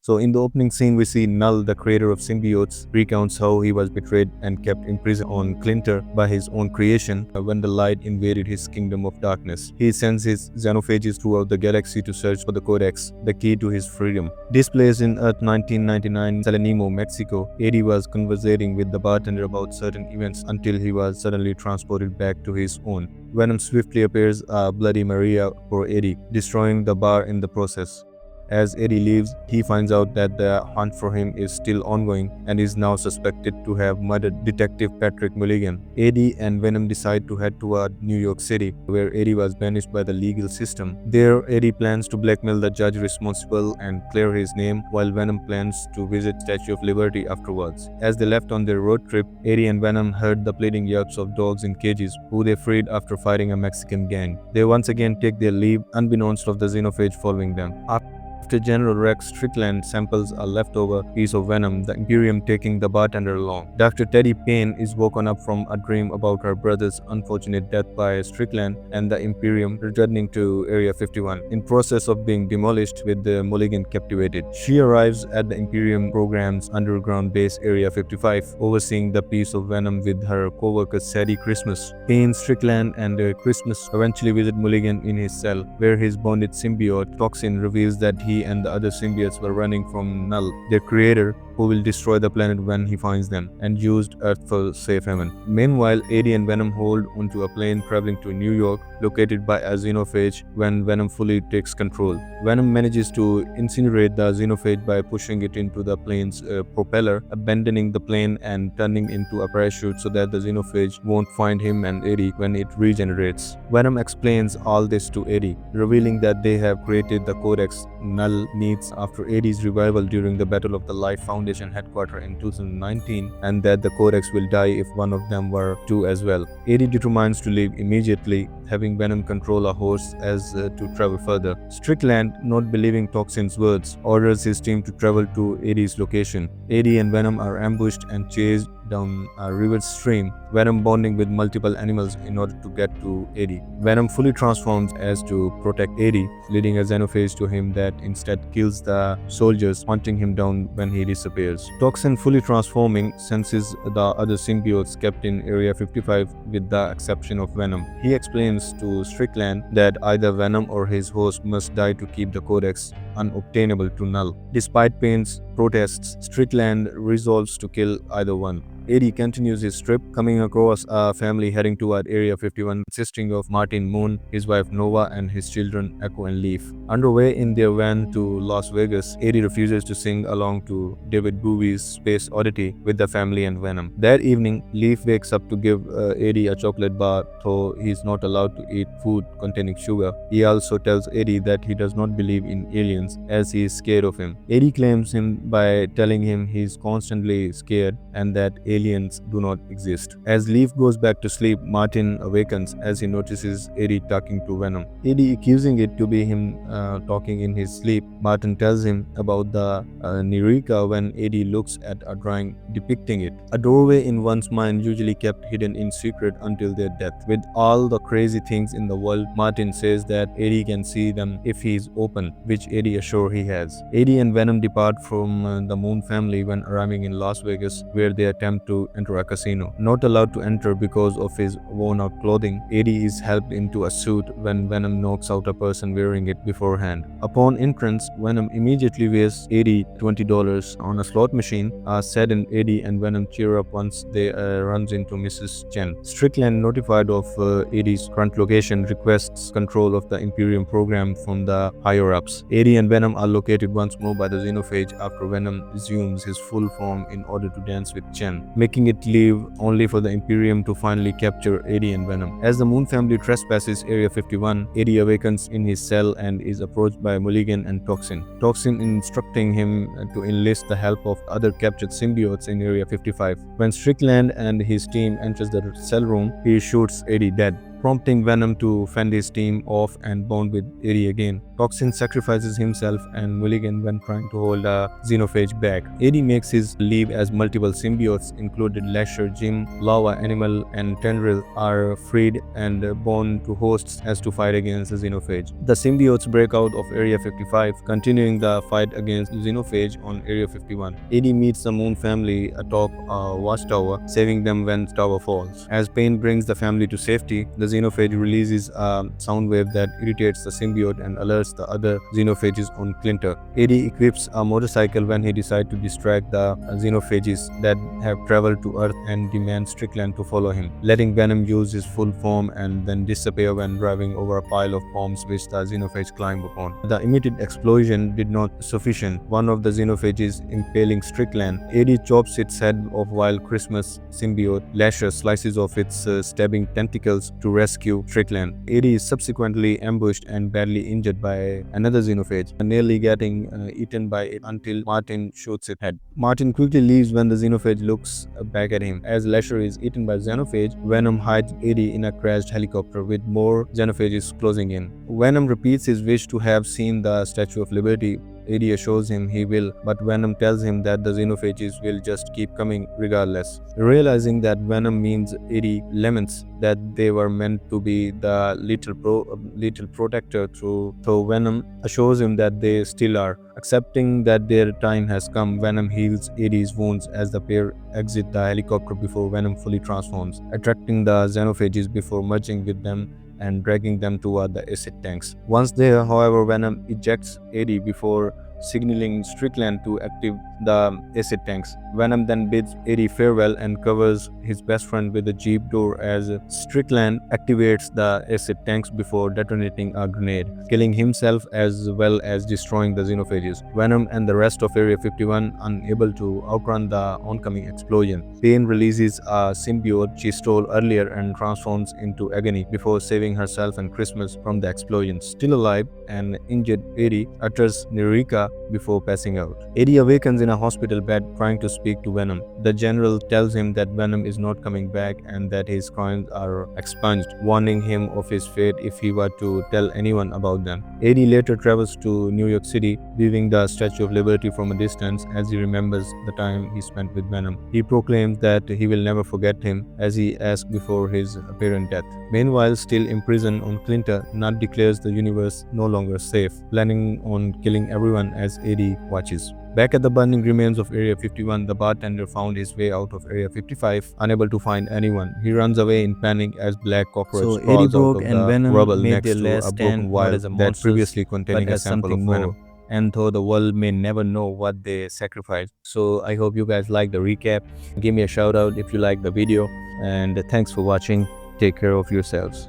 So in the opening scene, we see Null, the creator of symbiotes, recounts how he was betrayed and kept imprisoned on Clinter by his own creation when the light invaded his kingdom of darkness. He sends his xenophages throughout the galaxy to search for the Codex, the key to his freedom. Displaced in Earth 1999, Salenimo, Mexico, Eddie was conversating with the bartender about certain events until he was suddenly transported back to his own. Venom swiftly appears a Bloody Maria for Eddie, destroying the bar in the process. As Eddie leaves, he finds out that the hunt for him is still ongoing and is now suspected to have murdered Detective Patrick Mulligan. Eddie and Venom decide to head toward New York City, where Eddie was banished by the legal system. There, Eddie plans to blackmail the judge responsible and clear his name, while Venom plans to visit Statue of Liberty afterwards. As they left on their road trip, Eddie and Venom heard the pleading yelps of dogs in cages, who they freed after fighting a Mexican gang. They once again take their leave, unbeknownst of the xenophage following them. After General Rex Strickland samples a leftover piece of Venom, the Imperium taking the bartender along. Dr. Teddy Payne is woken up from a dream about her brother's unfortunate death by Strickland and the Imperium returning to Area 51, in process of being demolished with the Mulligan captivated. She arrives at the Imperium program's underground base Area 55, overseeing the piece of Venom with her co-worker Sadie Christmas. Payne, Strickland, and Christmas eventually visit Mulligan in his cell, where his bonded symbiote Toxin reveals that he and the other symbiotes were running from Null, their creator, who will destroy the planet when he finds them, and used Earth for safe haven. Meanwhile, Eddie and Venom hold onto a plane traveling to New York, located by a xenophage, when Venom fully takes control. Venom manages to incinerate the xenophage by pushing it into the plane's propeller, abandoning the plane and turning into a parachute so that the xenophage won't find him and Eddie when it regenerates. Venom explains all this to Eddie, revealing that they have created the Codex Null needs after Eddie's revival during the Battle of the Life Foundation headquarters in 2019, and that the Codex will die if one of them were to as well. Eddie determines to leave immediately, having Venom control a horse as to travel further. Strickland, not believing Toxin's words, orders his team to travel to Eddie's location. Eddie and Venom are ambushed and chased down a river stream, Venom bonding with multiple animals in order to get to Eddie. Venom fully transforms as to protect Eddie, leading a xenophage to him that instead kills the soldiers, hunting him down when he disappears. Toxin, fully transforming, senses the other symbiotes kept in Area 55 with the exception of Venom. He explains to Strickland that either Venom or his host must die to keep the Codex unobtainable to Null. Despite Payne's protests, Strickland resolves to kill either one. Eddie continues his trip, coming across a family heading toward Area 51 consisting of Martin Moon, his wife Nova, and his children Echo and Leaf. Underway in their van to Las Vegas, Eddie refuses to sing along to David Bowie's Space Oddity with the family and Venom. That evening, Leaf wakes up to give Eddie a chocolate bar, though he is not allowed to eat food containing sugar. He also tells Eddie that he does not believe in aliens, as he is scared of him. Eddie claims him by telling him he is constantly scared and that aliens do not exist. As Leaf goes back to sleep, Martin awakens as he notices Eddie talking to Venom. Eddie accusing it to be him talking in his sleep. Martin tells him about the Nirika when Eddie looks at a drawing depicting it. A doorway in one's mind usually kept hidden in secret until their death. With all the crazy things in the world, Martin says that Eddie can see them if he is open, which Eddie assures he has. Eddie and Venom depart from the Moon family when arriving in Las Vegas, where they attempt to enter a casino. Not allowed to enter because of his worn-out clothing, Eddie is helped into a suit when Venom knocks out a person wearing it beforehand. Upon entrance, Venom immediately wastes Eddie $20 on a slot machine. Saddened, Eddie and Venom cheer up once they runs into Mrs. Chen. Strickland, notified of Eddie's current location, requests control of the Imperium program from the higher-ups. Eddie and Venom are located once more by the xenophage after Venom assumes his full form in order to dance with Chen, making it leave only for the Imperium to finally capture Eddie and Venom. As the Moon family trespasses Area 51, Eddie awakens in his cell and is approached by Mulligan and Toxin. Toxin instructing him to enlist the help of other captured symbiotes in Area 55. When Strickland and his team enters the cell room, he shoots Eddie dead. prompting Venom to fend his team off and bond with Eddie again. Toxin sacrifices himself and Mulligan when trying to hold a xenophage back. Eddie makes his leave as multiple symbiotes, included Lasher, Jim, Lava, Animal, and Tendril, are freed and born to hosts as to fight against the xenophage. The symbiotes break out of Area 55, continuing the fight against xenophage on Area 51. Eddie meets the Moon family atop a watchtower, saving them when the tower falls. As Pain brings the family to safety, the xenophage releases a sound wave that irritates the symbiote and alerts the other xenophages on Clinter. Eddie equips a motorcycle when he decides to distract the xenophages that have traveled to Earth and demand Strickland to follow him, letting Venom use his full form and then disappear when driving over a pile of bombs which the xenophage climb upon. The emitted explosion did not sufficient one of the xenophages impaling Strickland. Eddie chops its head off while Christmas symbiote Lasher slices off its stabbing tentacles to rescue Strickland. Eddie is subsequently ambushed and badly injured by another xenophage, nearly getting eaten by it until Martin shoots its head. Martin quickly leaves when the xenophage looks back at him. As Lasher is eaten by xenophage, Venom hides Eddie in a crashed helicopter with more xenophages closing in. Venom repeats his wish to have seen the Statue of Liberty. Eddie assures him he will, but Venom tells him that the xenophages will just keep coming regardless. Realizing that Venom means Eddie laments that they were meant to be the little protector so Venom assures him that they still are. Accepting that their time has come, Venom heals Eddie's wounds as the pair exit the helicopter before Venom fully transforms, attracting the xenophages before merging with them and dragging them toward the acid tanks. Once there, however, Venom ejects Eddie before signaling Strickland to activate the acid tanks. Venom then bids Eddie farewell and covers his best friend with a jeep door as Strickland activates the acid tanks before detonating a grenade, killing himself as well as destroying the xenophages. Venom and the rest of Area 51 unable to outrun the oncoming explosion. Pain releases a symbiote she stole earlier and transforms into Agony before saving herself and Christmas from the explosion. Still alive and injured, Eddie utters Nirika before passing out. Eddie awakens in a hospital bed trying to speak to Venom. The general tells him that Venom is not coming back and that his crimes are expunged, warning him of his fate if he were to tell anyone about them. Eddie later travels to New York City, viewing the Statue of Liberty from a distance as he remembers the time he spent with Venom. He proclaims that he will never forget him as he asked before his apparent death. Meanwhile, still imprisoned on Clinter, Nut declares the universe no longer safe, planning on killing everyone as Eddie watches. Back at the burning remains of Area 51, the bartender found his way out of Area 55, unable to find anyone. He runs away in panic as Black Cockroach crawls out of the rubble next to a broken vial that previously containing a sample of Venom. And though the world may never know what they sacrificed. So I hope you guys like the recap. Give me a shout out if you like the video, and thanks for watching. Take care of yourselves.